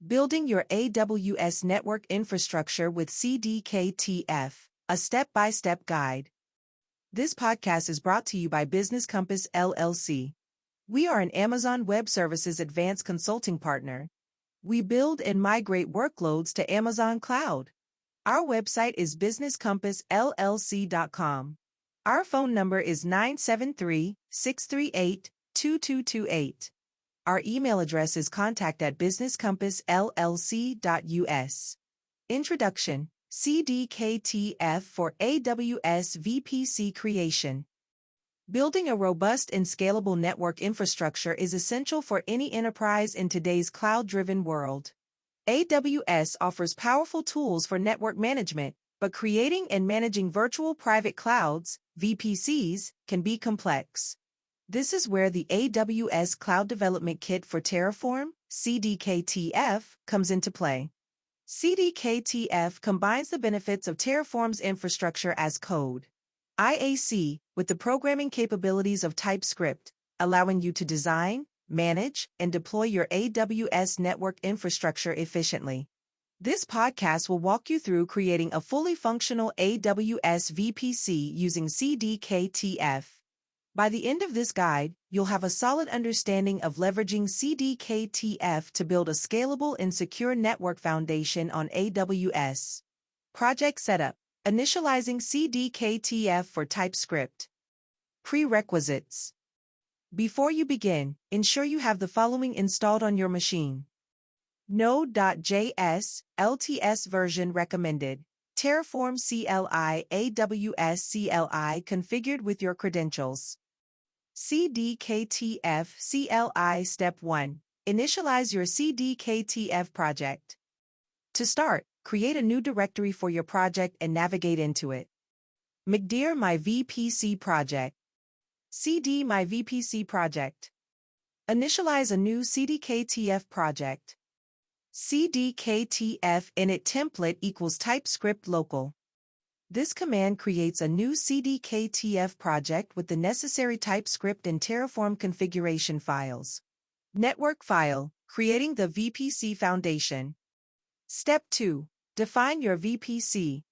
Building your AWS network infrastructure with CDKTF, a step-by-step guide. This podcast is brought to you by Business Compass LLC. We are an Amazon Web Services advanced consulting partner. We build and migrate workloads to Amazon Cloud. Our website is businesscompassllc.com. Our phone number is 973-638-2228. Our email address is contact@businesscompassllc.us. Introduction: CDKTF for AWS VPC creation. Building a robust and scalable network infrastructure is essential for any enterprise in today's cloud-driven world. AWS offers powerful tools for network management, but creating and managing virtual private clouds, VPCs, can be complex. This is where the AWS Cloud Development Kit for Terraform, CDKTF, comes into play. CDKTF combines the benefits of Terraform's infrastructure as code, IAC, with the programming capabilities of TypeScript, allowing you to design, manage, and deploy your AWS network infrastructure efficiently. This podcast will walk you through creating a fully functional AWS VPC using CDKTF. By the end of this guide, you'll have a solid understanding of leveraging CDKTF to build a scalable and secure network foundation on AWS. Project Setup: Initializing CDKTF for TypeScript. Prerequisites: before you begin, ensure you have the following installed on your machine. Node.js, LTS version recommended. Terraform CLI, AWS CLI configured with your credentials. CDKTF CLI Step 1. Initialize your CDKTF project. To start, create a new directory for your project and navigate into it. McDear My VPC project. CD My VPC project. Initialize a new CDKTF project. CDKTF init template equals TypeScript local. This command creates a new CDKTF project with the necessary TypeScript and Terraform configuration files. Network file: creating the VPC foundation. Step 2. Define your VPC.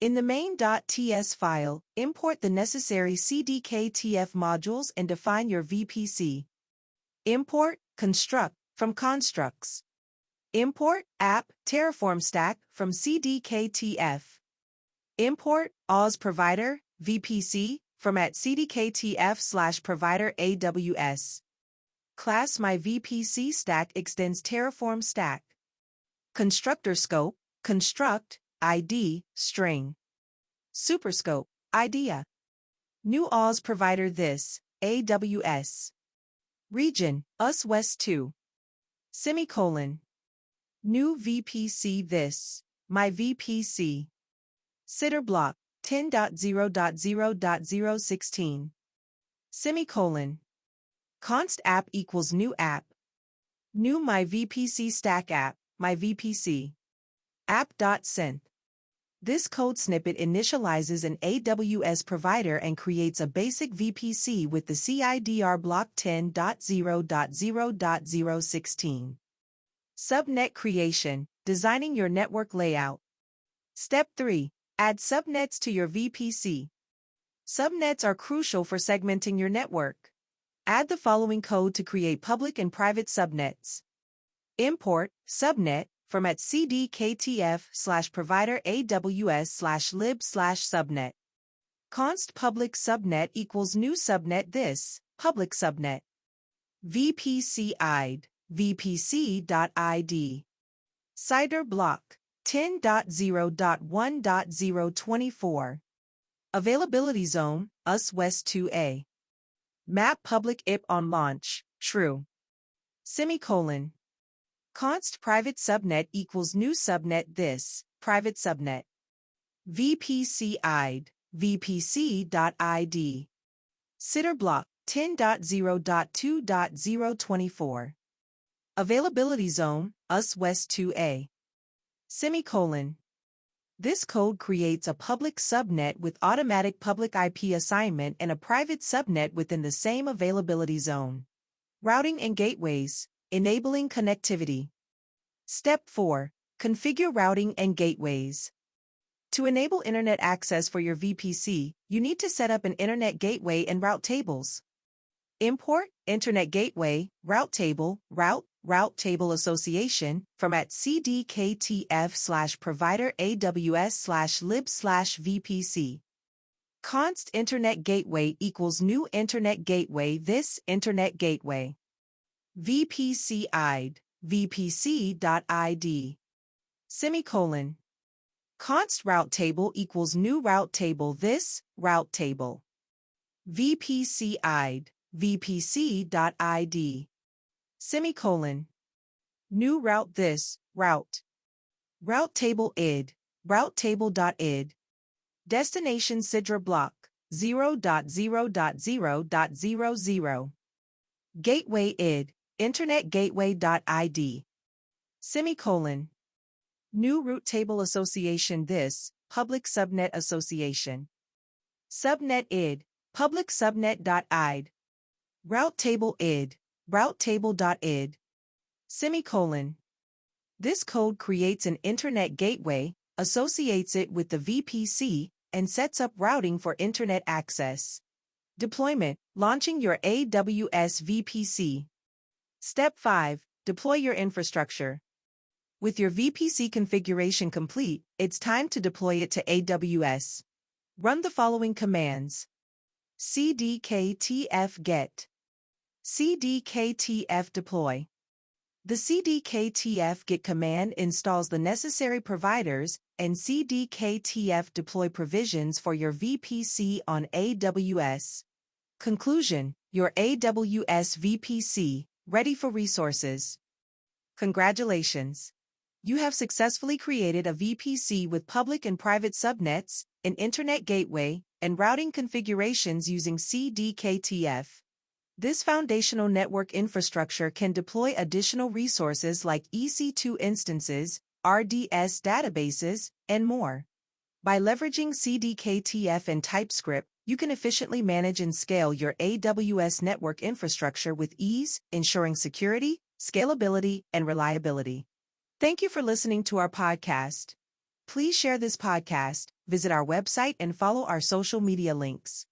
In the main.ts file, import the necessary CDKTF modules and define your VPC. Import construct from constructs. Import app Terraform stack from CDKTF. Import AWS provider VPC from @cdktf/provider AWS. Class My VPC stack extends Terraform stack. Constructor scope: construct ID string. Superscope: idea. New AWS provider this AWS. Region: US West 2. Semicolon. New VPC this My VPC. Sitter block 10.0.0.016. Semicolon. Const app equals new app. New My VPC stack app, My VPC. App.synth. This code snippet initializes an AWS provider and creates a basic VPC with the CIDR block 10.0.0.016. Subnet creation: designing your network layout. Step 3. Add subnets to your VPC. Subnets are crucial for segmenting your network. Add the following code to create public and private subnets. Import subnet from @cdktf/provider AWS/lib/subnet. Const public subnet equals new subnet this public subnet. VPC ID VPC.id. CIDR block 10.0.1.024. Availability zone: US West 2A. Map public IP on launch, true. Semicolon. Const private subnet equals new subnet this private subnet. VPC ID VPC.id. CIDR block 10.0.2.024. Availability zone: US West 2A. Semicolon. This code creates a public subnet with automatic public IP assignment and a private subnet within the same availability zone. Routing and gateways: enabling connectivity. Step 4. Configure routing and gateways. To enable internet access for your VPC, you need to set up an internet gateway and route tables. Import Internet Gateway, Route Table, Route Table Association from at CDKTF/provider AWS/lib/VPC. Const Internet Gateway equals new Internet Gateway this Internet Gateway. VPC ID, VPC.id. Semicolon. Const Route Table equals new Route Table this Route Table. VPC ID, VPC.id. Semicolon. New route this route. Route table id, route table.id. Destination Sidra block 0.0.0.0.00. Gateway id, internet gateway.id. Semicolon. New route table association this, public subnet association. Subnet id, public subnet.id. Route table id, route table.id. Semicolon. This code creates an internet gateway, associates it with the VPC, and sets up routing for internet access. Deployment, launching your AWS VPC. Step 5, deploy your infrastructure. With your VPC configuration complete, it's time to deploy it to AWS. Run the following commands. CDKTF get. CDKTF deploy. The CDKTF get command installs the necessary providers and CDKTF deploy provisions for your VPC on AWS. Conclusion: your AWS VPC, ready for resources. Congratulations! You have successfully created a VPC with public and private subnets, an internet gateway, and routing configurations using CDKTF. This foundational network infrastructure can deploy additional resources like EC2 instances, RDS databases, and more. By leveraging CDKTF and TypeScript, you can efficiently manage and scale your AWS network infrastructure with ease, ensuring security, scalability, and reliability. Thank you for listening to our podcast. Please share this podcast, visit our website, and follow our social media links.